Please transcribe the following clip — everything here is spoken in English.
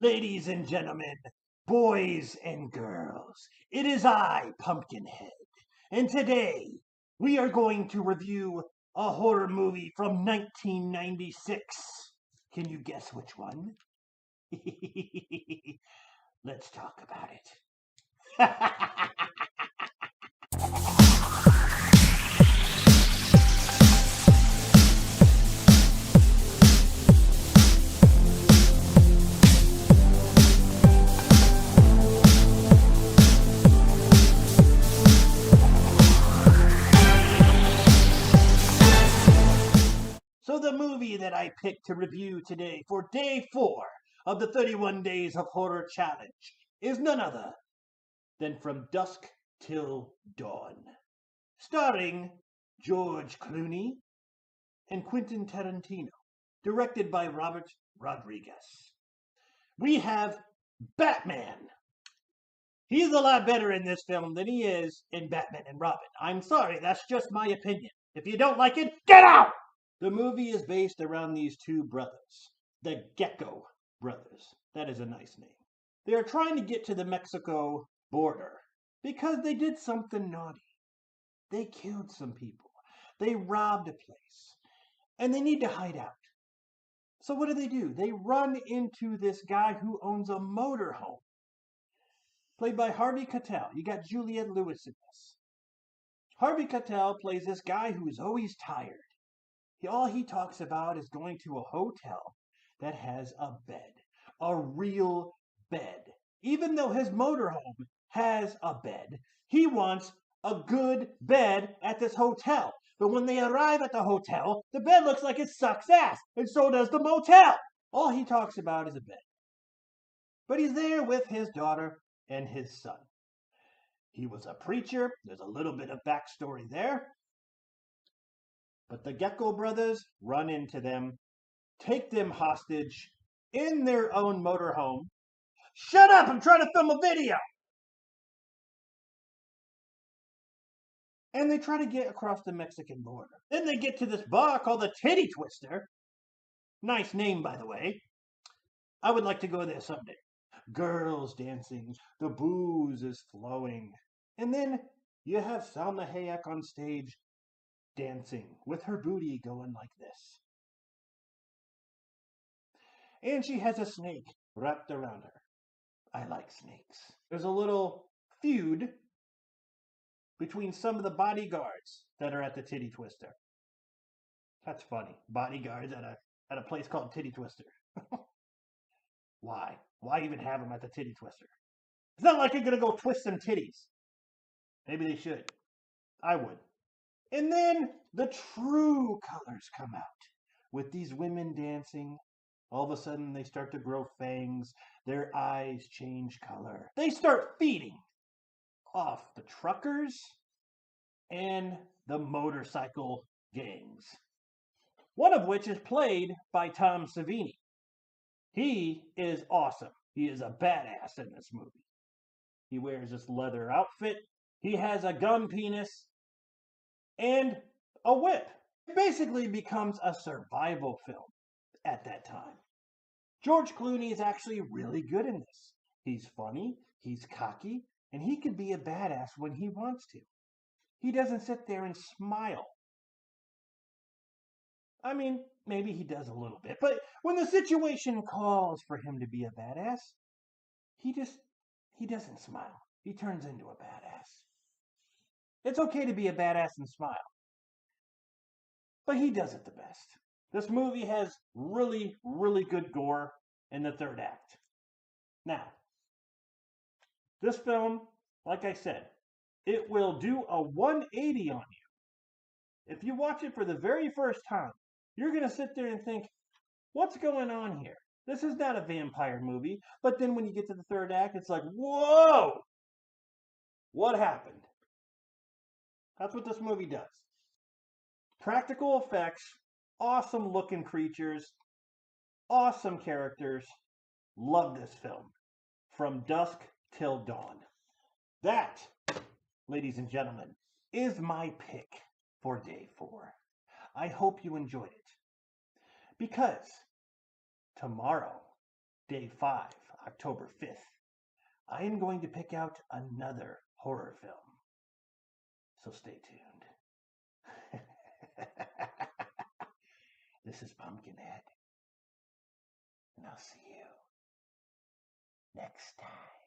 Ladies and gentlemen, boys and girls, it is I, Pumpkinhead, and today we are going to review a horror movie from 1996. Can you guess which one? Let's talk about it. So the movie that I picked to review today for day 4 of the 31 Days of Horror Challenge is none other than From Dusk Till Dawn, starring George Clooney and Quentin Tarantino, directed by Robert Rodriguez. We have Batman. He's a lot better in this film than he is in Batman and Robin. I'm sorry, that's just my opinion. If you don't like it, get out! The movie is based around these two brothers, the Gecko brothers. That is a nice name. They are trying to get to the Mexico border because they did something naughty. They killed some people. They robbed a place. And they need to hide out. So what do? They run into this guy who owns a motorhome, played by Harvey Keitel. You got Juliette Lewis in this. Harvey Keitel plays this guy who is always tired. All he talks about is going to a hotel that has a bed, a real bed. Even though his motorhome has a bed, he wants a good bed at this hotel. But when they arrive at the hotel, the bed looks like it sucks ass, and so does the motel. All he talks about is a bed. But he's there with his daughter and his son. He was a preacher. There's a little bit of backstory there. But the Gecko brothers run into them, take them hostage in their own motorhome. Shut up! I'm trying to film a video! And they try to get across the Mexican border. Then they get to this bar called the Titty Twister. Nice name, by the way. I would like to go there someday. Girls dancing, the booze is flowing. And then you have Salma Hayek on stage dancing with her booty going like this. And she has a snake wrapped around her. I like snakes. There's a little feud between some of the bodyguards that are at the Titty Twister. That's funny. Bodyguards at a place called Titty Twister. Why? Why even have them at the Titty Twister? It's not like you're going to go twist some titties. Maybe they should. I would. And then the true colors come out with these women dancing. All of a sudden, they start to grow fangs. Their eyes change color. They start feeding off the truckers and the motorcycle gangs, one of which is played by Tom Savini. He is awesome. He is a badass in this movie. He wears this leather outfit. He has a gun penis and a whip. It basically becomes a survival film at that time. George Clooney is actually really good in this. He's funny, he's cocky, and he can be a badass when he wants to. He doesn't sit there and smile. I mean, maybe he does a little bit, but when the situation calls for him to be a badass, he doesn't smile. He turns into a badass. It's okay to be a badass and smile, but he does it the best. This movie has really, really good gore in the third act. Now, this film, like I said, it will do a 180 on you. If you watch it for the very first time, you're going to sit there and think, what's going on here? This is not a vampire movie. But then when you get to the third act, it's like, whoa! What happened? That's what this movie does. Practical effects, awesome looking creatures, awesome characters. Love this film. From Dusk Till Dawn. That, ladies and gentlemen, is my pick for day 4. I hope you enjoyed it. Because tomorrow, day 5, October 5th, I am going to pick out another horror film. So stay tuned. This is Pumpkinhead, and I'll see you next time.